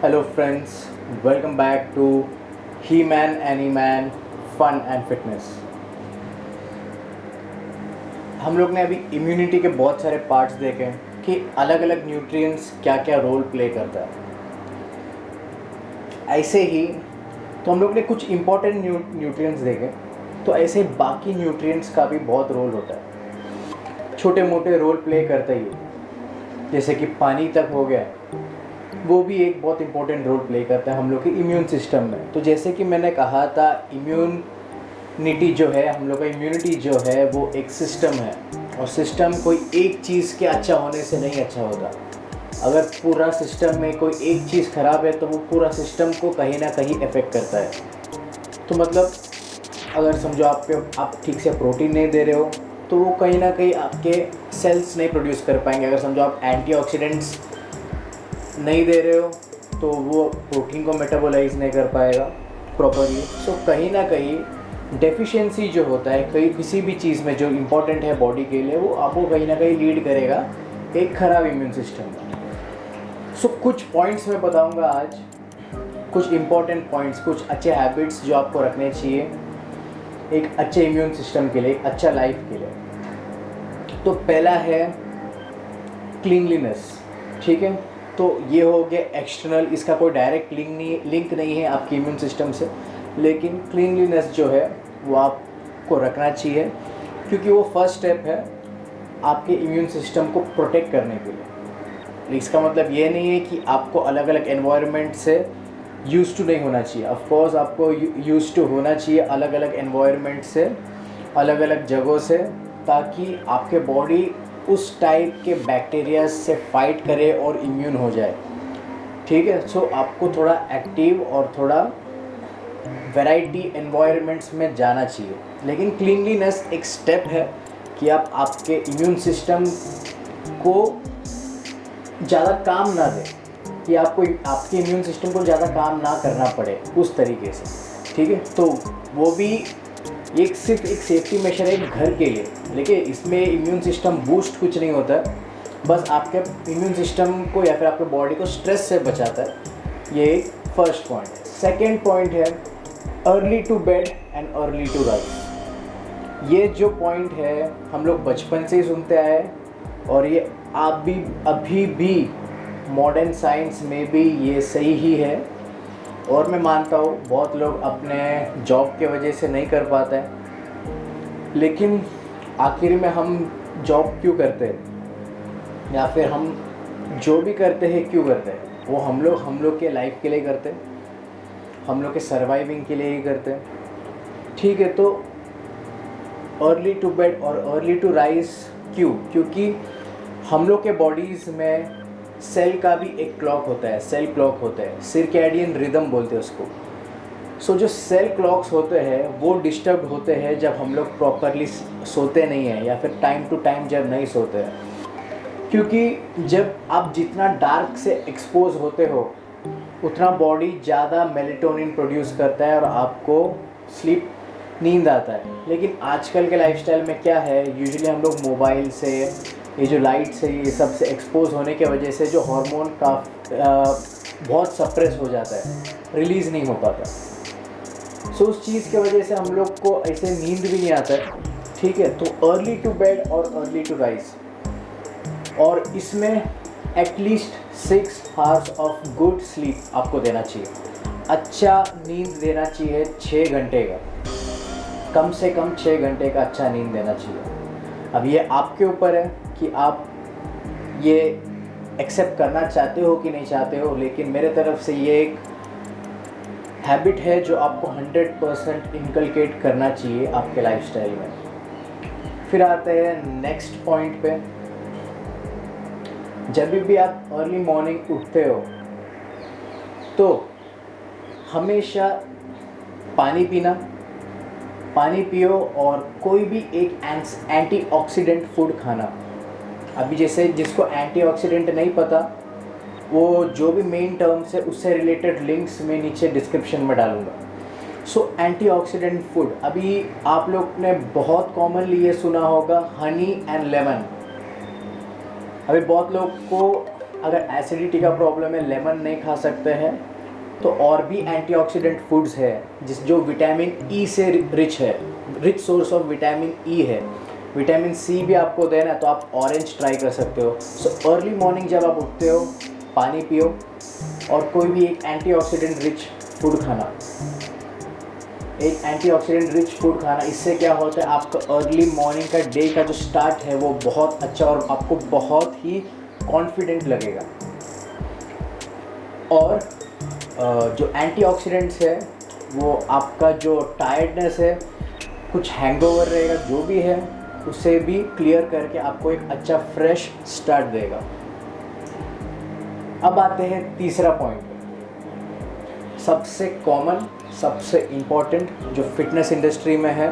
Hello friends, welcome back to He-Man Any-Man Fun and Fitness। हम लोग ने अभी इम्यूनिटी के बहुत सारे पार्ट्स देखे हैं कि अलग अलग न्यूट्रिएंट्स क्या क्या रोल प्ले करता है। ऐसे ही तो हम लोग ने कुछ इम्पोर्टेंट न्यूट्रिएंट्स देखे, तो ऐसे बाकी न्यूट्रिएंट्स का भी बहुत रोल होता है, छोटे मोटे रोल प्ले करता ही है। जैसे कि पानी तक हो गया, वो भी एक बहुत इंपॉर्टेंट रोल प्ले करता है हम लोग के इम्यून सिस्टम में। तो जैसे कि मैंने कहा था, इम्यूनिटी जो है, हम लोग का इम्यूनिटी जो है वो एक सिस्टम है, और सिस्टम कोई एक चीज़ के अच्छा होने से नहीं अच्छा होता। अगर पूरा सिस्टम में कोई एक चीज़ ख़राब है तो वो पूरा सिस्टम को कहीं ना कहीं अफेक्ट करता है। तो मतलब अगर समझो आप ठीक से प्रोटीन नहीं दे रहे हो तो वो कहीं ना कहीं आपके सेल्स नहीं प्रोड्यूस कर पाएंगे। अगर समझो आप एंटीऑक्सीडेंट्स नहीं दे रहे हो तो वो प्रोटीन को मेटाबोलाइज नहीं कर पाएगा प्रॉपरली। सो कहीं ना कहीं डेफिशिएंसी जो होता है कहीं किसी भी चीज़ में जो इम्पोर्टेंट है बॉडी के लिए, वो आपको कहीं ना कहीं लीड करेगा एक ख़राब इम्यून सिस्टम में। सो कुछ पॉइंट्स मैं बताऊंगा आज, कुछ इम्पोर्टेंट पॉइंट्स, कुछ अच्छे हैबिट्स जो आपको रखने चाहिए एक अच्छे इम्यून सिस्टम के लिए, एक अच्छा लाइफ के लिए। तो पहला है क्लीनलीनेस, ठीक है। तो ये हो गया एक्सटर्नल, इसका कोई डायरेक्ट लिंक नहीं है आपके इम्यून सिस्टम से, लेकिन क्लीनलीनेस जो है वो आपको रखना चाहिए, क्योंकि वो फर्स्ट स्टेप है आपके इम्यून सिस्टम को प्रोटेक्ट करने के लिए। इसका मतलब ये नहीं है कि आपको अलग अलग एनवायरनमेंट से यूज़ टू नहीं होना चाहिए। ऑफ कोर्स आपको यूज़ टू होना चाहिए अलग अलग एनवायरनमेंट से, अलग अलग जगहों से, ताकि आपके बॉडी उस टाइप के बैक्टीरिया से फाइट करे और इम्यून हो जाए, ठीक है। सो आपको थोड़ा एक्टिव और थोड़ा वैरायटी एनवायरनमेंट्स में जाना चाहिए, लेकिन क्लीनलीनेस एक स्टेप है कि आप आपके इम्यून सिस्टम को ज़्यादा काम ना दें, कि आपको आपके इम्यून सिस्टम को ज़्यादा काम ना करना पड़े उस तरीके से, ठीक है। तो वो भी सिर्फ एक सेफ्टी मेजर है घर के लिए, लेकिन इसमें इम्यून सिस्टम बूस्ट कुछ नहीं होता है, बस आपके इम्यून सिस्टम को या फिर आपके बॉडी को स्ट्रेस से बचाता है। ये एक फर्स्ट पॉइंट है। सेकेंड पॉइंट है early to bed and early to rise. ये जो पॉइंट है हम लोग बचपन से ही सुनते आए, और ये आप भी अभी भी मॉडर्न साइंस में भी ये सही ही है। और मैं मानता हूँ बहुत लोग अपने जॉब के वजह से नहीं कर पाते हैं, लेकिन आखिर में हम जॉब क्यों करते हैं, या फिर हम जो भी करते हैं क्यों करते हैं, वो हम लोग के लाइफ के लिए करते हैं, हम लोग के सर्वाइविंग के लिए ही करते हैं, ठीक है। तो अर्ली टू बेड और अर्ली टू राइज क्यों? क्योंकि हम लोग के बॉडीज़ में सेल का भी एक क्लॉक होता है, सेल क्लॉक होता है, सर्कैडियन रिदम बोलते हैं उसको। सो जो सेल क्लॉक्स होते हैं वो डिस्टर्ब होते हैं जब हम लोग प्रॉपरली सोते नहीं हैं, या फिर टाइम टू टाइम जब नहीं सोते हैं। क्योंकि जब आप जितना डार्क से एक्सपोज होते हो उतना बॉडी ज़्यादा मेलेटोनिन प्रोड्यूस करता है और आपको स्लीप, नींद आता है। लेकिन आजकल के लाइफस्टाइल में क्या है, यूजुअली हम लोग मोबाइल से, ये जो लाइट से, ये सब से एक्सपोज होने की वजह से जो हार्मोन का बहुत सप्रेस हो जाता है, रिलीज़ नहीं हो पाता। सो उस चीज़ की वजह से हम लोग को ऐसे नींद भी नहीं आता है, ठीक है। तो अर्ली टू बेड और अर्ली टू राइज, और इसमें at least 6 hours of good sleep आपको देना चाहिए। अच्छा नींद देना चाहिए 6 घंटे का, कम से कम 6 घंटे का अच्छा नींद देना चाहिए। अब ये आपके ऊपर है कि आप ये एक्सेप्ट करना चाहते हो कि नहीं चाहते हो, लेकिन मेरे तरफ से ये एक हैबिट है जो आपको 100% इनकलकेट करना चाहिए आपके लाइफस्टाइल में। फिर आते हैं नेक्स्ट पॉइंट पे। जब भी आप अर्ली मॉर्निंग उठते हो तो हमेशा पानी पियो, और कोई भी एक एंटीऑक्सीडेंट फूड खाना। अभी जैसे जिसको एंटीऑक्सीडेंट नहीं पता, वो जो भी मेन टर्म्स है उससे रिलेटेड लिंक्स में नीचे डिस्क्रिप्शन में डालूंगा। सो एंटीऑक्सीडेंट फूड, अभी आप लोग ने बहुत कॉमनली ये सुना होगा हनी एंड लेमन। अभी बहुत लोग को अगर एसिडिटी का प्रॉब्लम है, लेमन नहीं खा सकते हैं, तो और भी एंटीऑक्सीडेंट फूड्स है जो विटामिन ई से रिच है, rich source of vitamin E है। विटामिन सी भी आपको देना है तो आप ऑरेंज ट्राई कर सकते हो। सो अर्ली मॉर्निंग जब आप उठते हो, पानी पियो और कोई भी एक एंटीऑक्सीडेंट रिच फूड खाना, एक एंटीऑक्सीडेंट रिच फूड खाना। इससे क्या होता है, आपका अर्ली मॉर्निंग का डे का जो स्टार्ट है वो बहुत अच्छा और आपको बहुत ही कॉन्फिडेंट लगेगा। और जो एंटीऑक्सीडेंट्स है वो आपका जो टायर्डनेस है, कुछ हैंगओवर रहेगा, जो भी है उसे भी क्लियर करके आपको एक अच्छा फ्रेश स्टार्ट देगा। अब आते हैं तीसरा पॉइंट, सबसे कॉमन, सबसे इम्पॉर्टेंट, जो फिटनेस इंडस्ट्री में है,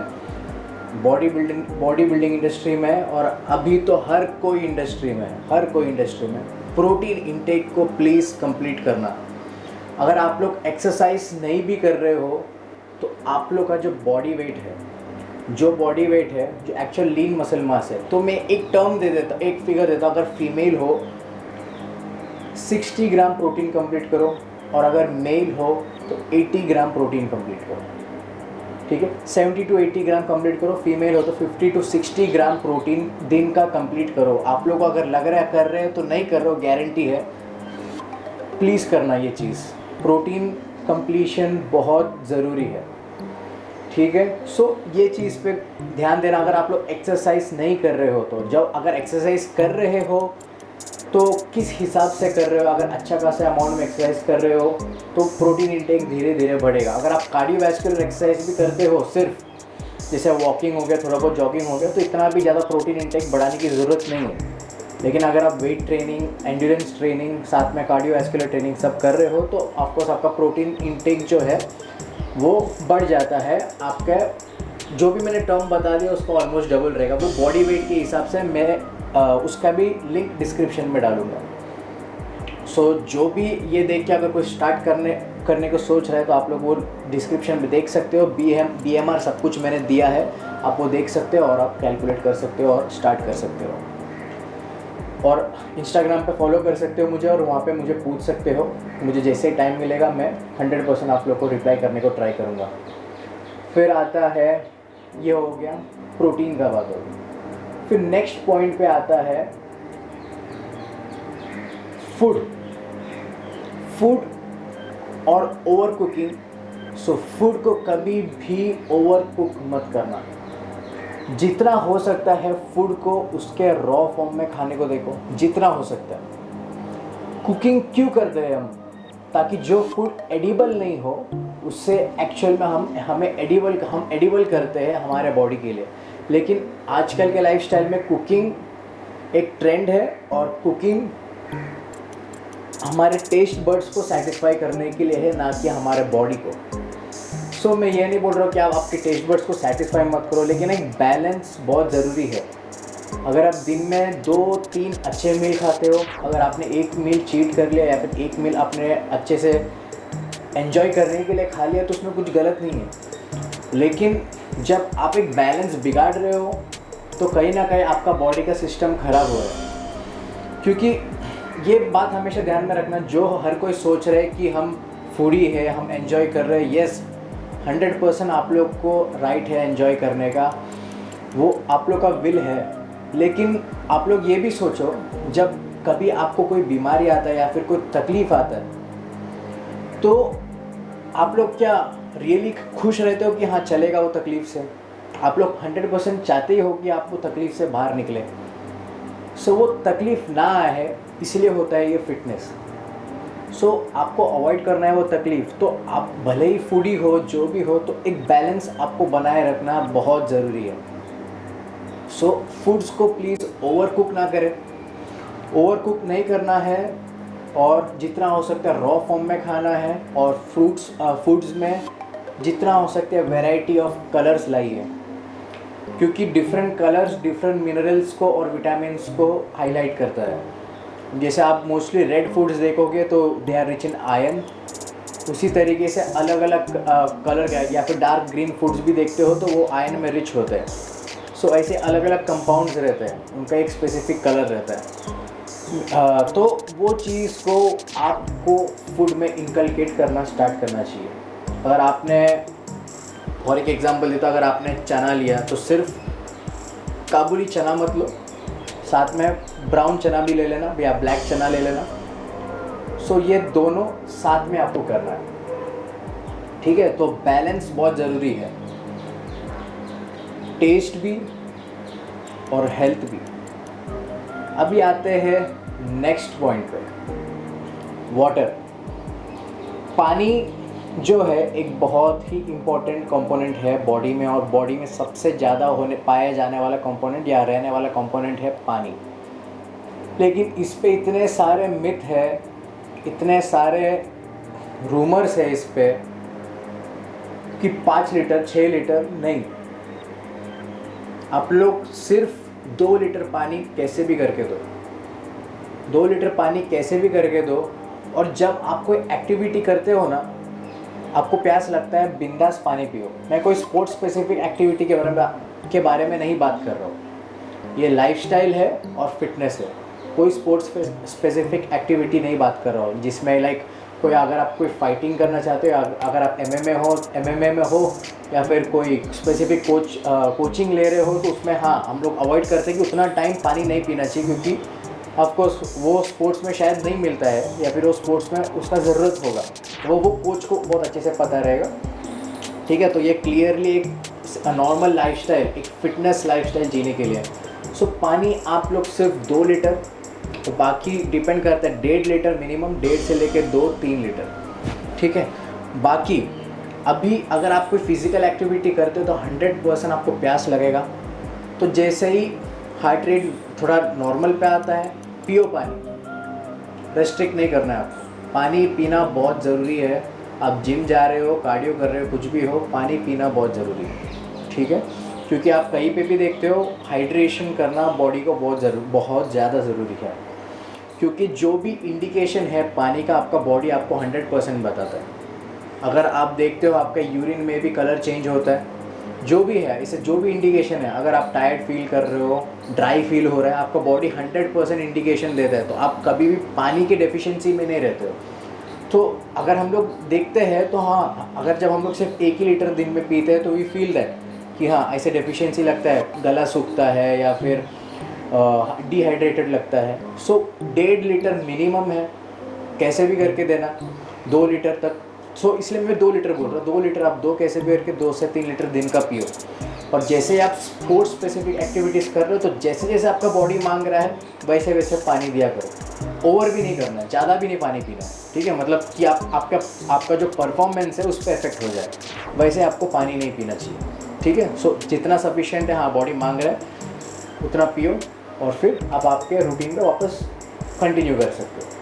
बॉडी बिल्डिंग इंडस्ट्री में है, और अभी तो हर कोई इंडस्ट्री में है, हर कोई इंडस्ट्री में, प्रोटीन इंटेक को प्लीज़ कंप्लीट करना। अगर आप लोग एक्सरसाइज नहीं भी कर रहे हो तो आप लोग का जो बॉडी वेट है, जो एक्चुअल लीन मसल मास है, तो मैं एक टर्म दे देता, एक फिगर देता, अगर फीमेल हो 60 ग्राम प्रोटीन कंप्लीट करो, और अगर मेल हो तो 80 ग्राम प्रोटीन कंप्लीट करो, ठीक है। 70 to 80 ग्राम कंप्लीट करो, फीमेल हो तो 50 to 60 ग्राम प्रोटीन दिन का कंप्लीट करो। आप लोग को अगर लग रहा है कर रहे हो तो नहीं कर रहे हो, गारंटी है, प्लीज़ करना ये चीज़। प्रोटीन कंप्लीशन बहुत ज़रूरी है, ठीक है। सो ये चीज़ पे ध्यान देना। अगर आप लोग एक्सरसाइज नहीं कर रहे हो तो, जब अगर एक्सरसाइज कर रहे हो तो किस हिसाब से कर रहे हो, अगर अच्छा खासा अमाउंट में एक्सरसाइज कर रहे हो तो प्रोटीन इंटेक धीरे धीरे बढ़ेगा। अगर आप कार्डियोवैस्कुलर एक्सरसाइज भी करते हो, सिर्फ जैसे वॉकिंग हो गया, थोड़ा बहुत जॉगिंग हो गया, तो इतना भी ज़्यादा प्रोटीन इंटेक बढ़ाने की ज़रूरत नहीं है। लेकिन अगर आप वेट ट्रेनिंग, एंड्योरेंस ट्रेनिंग, साथ में कार्डियोवैस्कुलर ट्रेनिंग सब कर रहे हो तो ऑफकोर्स आपका प्रोटीन इंटेक जो है वो बढ़ जाता है। आपका जो भी मैंने टर्म बता दिया उसको ऑलमोस्ट डबल रहेगा। वो बॉडी वेट के हिसाब से मैं उसका भी लिंक डिस्क्रिप्शन में डालूंगा। सो जो भी ये देख के अगर कोई स्टार्ट करने को सोच रहा है तो आप लोग वो डिस्क्रिप्शन में देख सकते हो। BMR सब कुछ मैंने दिया है, आप वो देख सकते हो और आप कैलकुलेट कर सकते हो और स्टार्ट कर सकते हो। और इंस्टाग्राम पे फॉलो कर सकते हो मुझे, और वहाँ पे मुझे पूछ सकते हो। मुझे जैसे ही टाइम मिलेगा मैं 100% आप लोग को रिप्लाई करने को ट्राई करूँगा। फिर आता है, ये हो गया प्रोटीन का बात होगी। फिर नेक्स्ट पॉइंट पे आता है फूड और ओवर कुकिंग। सो फूड को कभी भी ओवर कुक मत करना। जितना हो सकता है फूड को उसके रॉ फॉर्म में खाने को देखो, जितना हो सकता है। कुकिंग क्यों करते हैं हम? ताकि जो फूड एडिबल नहीं हो उससे एक्चुअल में हम एडिबल करते हैं हमारे बॉडी के लिए। लेकिन आजकल के लाइफस्टाइल में कुकिंग एक ट्रेंड है, और कुकिंग हमारे टेस्ट बर्ड्स को सेटिस्फाई करने के लिए है, ना कि हमारे बॉडी को। सो मैं ये नहीं बोल रहा हूँ कि आप आपके टेस्ट बर्ड्स को सेटिस्फाई मत करो, लेकिन एक बैलेंस बहुत ज़रूरी है। अगर आप दिन में 2-3 अच्छे मील खाते हो, अगर आपने एक मील चीट कर लिया या फिर एक मील आपने अच्छे से एंजॉय करने के लिए खा लिया तो उसमें कुछ गलत नहीं है। लेकिन जब आप एक बैलेंस बिगाड़ रहे हो तो कहीं ना कहीं आपका बॉडी का सिस्टम ख़राब हो रहा है। क्योंकि ये बात हमेशा ध्यान में रखना, जो हर कोई सोच रहे है कि हम फूडी है, हम एंजॉय कर रहे हैं, येस 100% आप लोग को राइट है एंजॉय करने का, वो आप लोग का विल है। लेकिन आप लोग ये भी सोचो, जब कभी आपको कोई बीमारी आता है या फिर कोई तकलीफ़ आता है तो आप लोग क्या रियली खुश रहते हो कि हाँ चलेगा वो तकलीफ़ से? आप लोग 100% चाहते ही हो कि आप वो तकलीफ़ से बाहर निकले। सो वो तकलीफ़ ना आए, इसलिए होता है ये फिटनेस। सो आपको अवॉइड करना है वो तकलीफ़। तो आप भले ही फूडी हो, जो भी हो, तो एक बैलेंस आपको बनाए रखना बहुत ज़रूरी है। सो फूड्स को प्लीज़ ओवर कुक ना करें, ओवर कुक नहीं करना है, और जितना हो सकता है रॉ फॉर्म में खाना है। और फूड्स में जितना हो सकता है वैरायटी ऑफ कलर्स लाइए, क्योंकि डिफरेंट कलर्स डिफरेंट मिनरल्स को और विटामिन्स को हाईलाइट करता है। जैसे आप मोस्टली रेड फूड्स देखोगे तो they are rich in iron, उसी तरीके से अलग अलग कलर का, या फिर डार्क ग्रीन फूड्स भी देखते हो तो वो आयरन में रिच होते हैं। सो ऐसे अलग अलग कंपाउंड्स रहते हैं, उनका एक स्पेसिफिक कलर रहता है। तो वो चीज़ को आपको फूड में इनकलकेट करना स्टार्ट करना चाहिए। अगर आपने, और एक एग्जांपल देता, अगर आपने चना लिया तो सिर्फ काबुली चना मत लो, साथ में ब्राउन चना भी ले लेना या ब्लैक चना ले लेना। सो ये दोनों साथ में आपको करना है, ठीक है। तो बैलेंस बहुत ज़रूरी है, टेस्ट भी और हेल्थ भी। अभी आते हैं नेक्स्ट पॉइंट पे, वाटर। पानी जो है एक बहुत ही इम्पोर्टेंट कंपोनेंट है बॉडी में, और बॉडी में सबसे ज़्यादा पाया जाने वाला कंपोनेंट या रहने वाला कंपोनेंट है पानी। लेकिन इस पे इतने सारे मिथ है, इतने सारे रूमर्स है इस पे कि 5 लीटर 6 लीटर नहीं, आप लोग सिर्फ 2 लीटर पानी कैसे भी करके दो, 2 लीटर पानी कैसे भी करके दो। और जब आप कोई एक्टिविटी करते हो ना, आपको प्यास लगता है, बिंदास पानी पियो। मैं कोई स्पोर्ट्स स्पेसिफिक एक्टिविटी के बारे में नहीं बात कर रहा हूँ, ये लाइफस्टाइल है और फिटनेस है। कोई स्पोर्ट्स स्पेसिफिक एक्टिविटी नहीं बात कर रहा हूँ जिसमें लाइक कोई, अगर आप कोई फाइटिंग करना चाहते हो, अगर आप एमएमए में हो या फिर कोई स्पेसिफिक कोचिंग ले रहे हो, तो उसमें हाँ हम लोग अवॉइड करते हैं कि उतना टाइम पानी नहीं पीना चाहिए, क्योंकि ऑफकोर्स वो स्पोर्ट्स में शायद नहीं मिलता है, या फिर वो स्पोर्ट्स में उसका ज़रूरत होगा, वो कोच को बहुत अच्छे से पता रहेगा, ठीक है। तो ये क्लियरली एक नॉर्मल लाइफस्टाइल, एक फिटनेस लाइफस्टाइल जीने के लिए। सो पानी आप लोग सिर्फ 2 लीटर, तो बाकी डिपेंड करता है 1.5 लीटर मिनिमम, 1.5 से लेकर 2-3 लीटर, ठीक है। बाकी अभी अगर आप कोई फिज़िकल एक्टिविटी करते हो तो 100% आपको प्यास लगेगा, तो जैसे ही हार्ट रेट थोड़ा नॉर्मल पे आता है, पियो पानी, रेस्ट्रिक्ट नहीं करना है आपको। पानी पीना बहुत ज़रूरी है। आप जिम जा रहे हो, कार्डियो कर रहे हो, कुछ भी हो, पानी पीना बहुत ज़रूरी है, ठीक है। क्योंकि आप कहीं पे भी देखते हो, हाइड्रेशन करना बॉडी को बहुत ज़्यादा ज़रूरी है, क्योंकि जो भी इंडिकेशन है पानी का, आपका बॉडी आपको 100% बताता है। अगर आप देखते हो आपका यूरिन में भी कलर चेंज होता है, जो भी है, इसे जो भी इंडिकेशन है, अगर आप टायर्ड फील कर रहे हो, ड्राई फील हो रहा है, आपका बॉडी 100% इंडिकेशन देता है, तो आप कभी भी पानी की डेफिशिएंसी में नहीं रहते हो। तो अगर हम लोग देखते हैं तो हाँ, अगर जब हम लोग सिर्फ 1 ही लीटर दिन में पीते हैं तो वी फील दैट कि हाँ ऐसे डेफिशिएंसी लगता है, गला सूखता है या फिर डिहाइड्रेटेड लगता है। सो 1.5 लीटर मिनिमम है, कैसे भी करके देना 2 लीटर तक। सो इसलिए मैं 2 लीटर बोल रहा हूँ, 2 लीटर आप 2 कैसे भी करके 2 से 3 लीटर दिन का पियो। और जैसे आप स्पोर्ट्स स्पेसिफिक एक्टिविटीज़ कर रहे हो, तो जैसे जैसे आपका बॉडी मांग रहा है वैसे वैसे पानी दिया करो। ओवर भी नहीं करना है, ज़्यादा भी नहीं पानी पीना है, ठीक है। मतलब कि आपका जो परफॉर्मेंस है उस पर इफेक्ट हो जाए, वैसे आपको पानी नहीं पीना चाहिए, ठीक है। सो जितना सफिशिएंट है, हाँ बॉडी मांग रहा है उतना पियो, और फिर आप आपके रूटीन पे वापस कंटिन्यू कर सकते हो।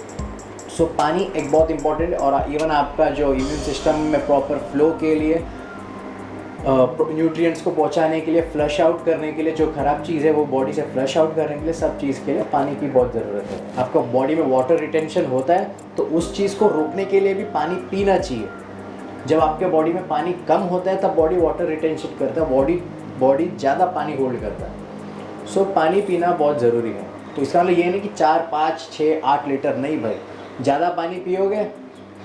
सो पानी एक बहुत इंपॉर्टेंट है, और इवन आपका जो इम्यून सिस्टम में प्रॉपर फ्लो के लिए, न्यूट्रिएंट्स को पहुंचाने के लिए, फ्लश आउट करने के लिए, जो ख़राब चीज़ है वो बॉडी से फ्लश आउट करने के लिए, सब चीज़ के लिए पानी की बहुत ज़रूरत है। आपका बॉडी में वाटर रिटेंशन होता है, तो उस चीज़ को रोकने के लिए भी पानी पीना चाहिए। जब आपके बॉडी में पानी कम होता है तब बॉडी वाटर रिटेंशन करता है, बॉडी ज़्यादा पानी होल्ड करता है। सो पानी पीना बहुत ज़रूरी है। तो इसका मतलब ये नहीं कि 4, 5, 6, 8 लीटर नहीं भाई, ज़्यादा पानी पियोगे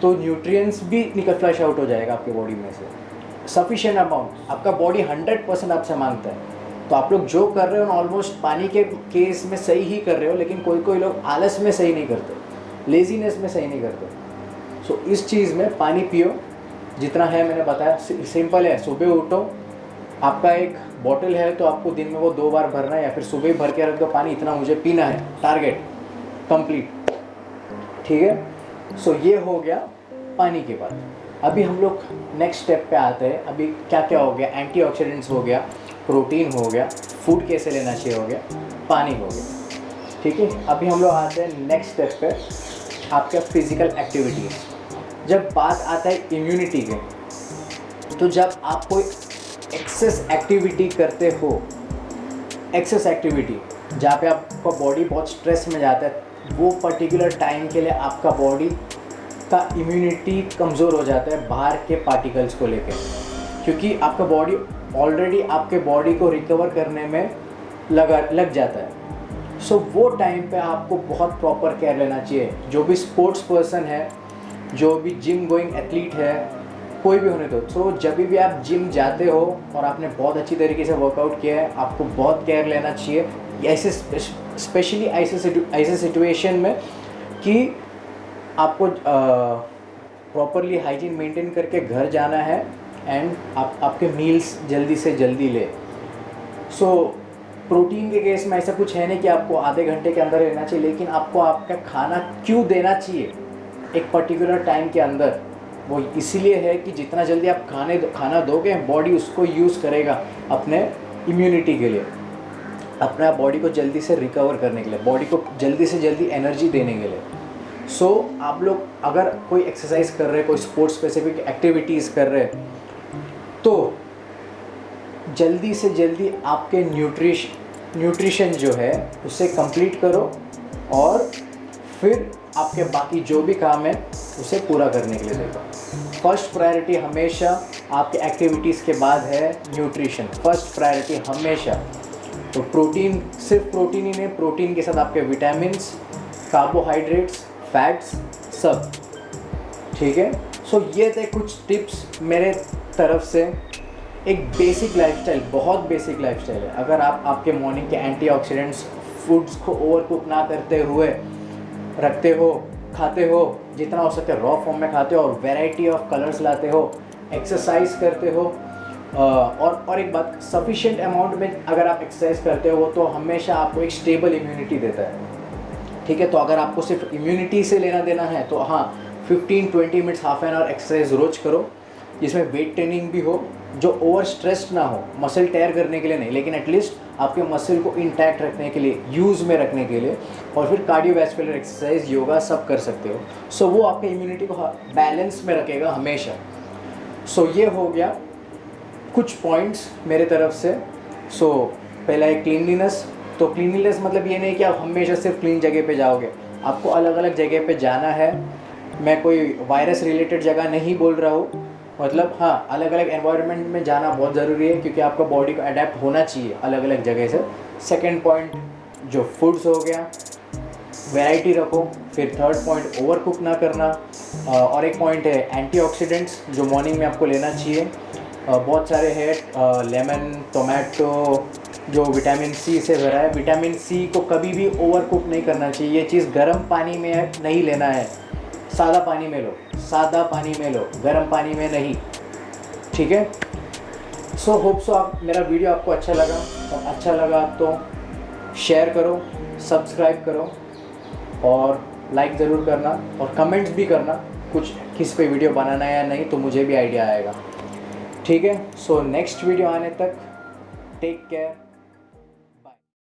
तो न्यूट्रिएंट्स भी फ्लश आउट हो जाएगा आपके बॉडी में से, सफिशिएंट अमाउंट। आपका बॉडी 100% आपसे मांगता है, तो आप लोग जो कर रहे हो ऑलमोस्ट पानी के केस में सही ही कर रहे हो, लेकिन कोई लोग आलस में सही नहीं करते, लेजीनेस में सही नहीं करते। सो इस चीज़ में पानी पियो जितना है, मैंने बताया सिंपल है। सुबह उठो, आपका एक बॉटल है तो आपको दिन में वो 2 बार भरना है, या फिर सुबह ही भर के रख दो पानी, इतना मुझे पीना है, टारगेट कंप्लीट, ठीक है। सो ये हो गया पानी के बाद। अभी हम लोग नेक्स्ट स्टेप पे आते हैं। अभी क्या क्या हो गया, एंटीऑक्सीडेंट्स हो गया, प्रोटीन हो गया, फूड कैसे लेना चाहिए हो गया, पानी हो गया, ठीक है। अभी हम लोग आते हैं नेक्स्ट स्टेप पे, आपका फिजिकल एक्टिविटीज़। जब बात आता है इम्यूनिटी के, तो जब आप कोई एक्सेस एक्टिविटी करते हो, एक्सेस एक्टिविटी जहाँ पे आपका बॉडी बहुत स्ट्रेस में जाता है, वो पर्टिकुलर टाइम के लिए आपका बॉडी का इम्यूनिटी कमज़ोर हो जाता है बाहर के पार्टिकल्स को लेकर, क्योंकि आपका बॉडी ऑलरेडी आपके बॉडी को रिकवर करने में लग जाता है। सो वो टाइम पे आपको बहुत प्रॉपर केयर लेना चाहिए। जो भी स्पोर्ट्स पर्सन है, जो भी जिम गोइंग एथलीट है, कोई भी होने दो, तो जब भी आप जिम जाते हो और आपने बहुत अच्छी तरीके से वर्कआउट किया है, आपको बहुत केयर लेना चाहिए ऐसे, स्पेशली ऐसे सिचुएशन में कि आपको प्रॉपरली हाइजीन मेंटेन करके घर जाना है एंड आपके मील्स जल्दी से जल्दी ले। सो प्रोटीन के केस में ऐसा कुछ है नहीं कि आपको आधे घंटे के अंदर लेना चाहिए, लेकिन आपको आपका खाना क्यों देना चाहिए एक पर्टिकुलर टाइम के अंदर, वो इसीलिए है कि जितना जल्दी आप खाना दोगे, बॉडी उसको यूज़ करेगा अपने इम्यूनिटी के लिए, अपना बॉडी को जल्दी से रिकवर करने के लिए, बॉडी को जल्दी से जल्दी एनर्जी देने के लिए। सो आप लोग अगर कोई एक्सरसाइज कर रहे, कोई स्पोर्ट्स स्पेसिफिक एक्टिविटीज़ कर रहे, तो जल्दी से जल्दी आपके न्यूट्रिशन जो है उसे कंप्लीट करो और फिर आपके बाकी जो भी काम है उसे पूरा करने के लिए देखो। फर्स्ट प्रायोरिटी हमेशा आपके एक्टिविटीज़ के बाद है न्यूट्रिशन, फर्स्ट प्रायोरिटी हमेशा। तो प्रोटीन, सिर्फ प्रोटीन ही नहीं, प्रोटीन के साथ आपके विटामिन्स, कार्बोहाइड्रेट्स, फैट्स, सब, ठीक है। सो ये थे कुछ टिप्स मेरे तरफ से। एक बेसिक लाइफस्टाइल, बहुत बेसिक लाइफस्टाइल है। अगर आप आपके मॉर्निंग के एंटीऑक्सीडेंट्स, फूड्स को ओवरकुक ना करते हुए रखते हो, खाते हो, जितना हो सके रॉ फॉर्म में खाते हो और वैरायटी ऑफ कलर्स लाते हो, एक्सरसाइज करते हो, और एक बात, सफिशिएंट अमाउंट में अगर आप एक्सरसाइज करते हो तो हमेशा आपको एक स्टेबल इम्यूनिटी देता है, ठीक है। तो अगर आपको सिर्फ इम्यूनिटी से लेना देना है तो हाँ, 15-20 minutes, half an hour exercise रोज करो, जिसमें वेट ट्रेनिंग भी हो, जो ओवर स्ट्रेस्ड ना हो, मसल टेयर करने के लिए नहीं, लेकिन एटलीस्ट आपके मसल को इंटैक्ट रखने के लिए, यूज़ में रखने के लिए। और फिर कार्डियोवैस्कुलर एक्सरसाइज, योगा सब कर सकते हो। सो वो आपके इम्यूनिटी को बैलेंस में रखेगा हमेशा। सो ये हो गया कुछ पॉइंट्स मेरे तरफ से। सो पहला है क्लीनलीनेस। तो क्लीनलीनेस मतलब ये नहीं कि आप हमेशा सिर्फ क्लीन जगह पे जाओगे, आपको अलग अलग जगह पे जाना है। मैं कोई वायरस रिलेटेड जगह नहीं बोल रहा हूँ, मतलब हाँ, अलग अलग एनवायरनमेंट में जाना बहुत ज़रूरी है, क्योंकि आपका बॉडी को अडेप्ट होना चाहिए अलग अलग जगह से। सेकंड पॉइंट जो फूड्स हो गया, वैरायटी रखो। फिर थर्ड पॉइंट ओवर कुक ना करना, और एक पॉइंट है एंटीऑक्सीडेंट्स, जो मॉर्निंग में आपको लेना चाहिए। बहुत सारे हैं, लेमन, टोमेटो, जो विटामिन सी से भरा है। विटामिन सी को कभी भी ओवर कुक नहीं करना चाहिए। ये चीज़ गर्म पानी में नहीं लेना है, सादा पानी में लो, सादा पानी में लो, गर्म पानी में नहीं, ठीक है। सो होप सो आप, मेरा वीडियो आपको अच्छा लगा, और अच्छा लगा तो शेयर करो, सब्सक्राइब करो और लाइक ज़रूर करना, और कमेंट्स भी करना कुछ किस पे वीडियो बनाना है या नहीं, तो मुझे भी आइडिया आएगा, ठीक है। सो नेक्स्ट वीडियो आने तक टेक केयर।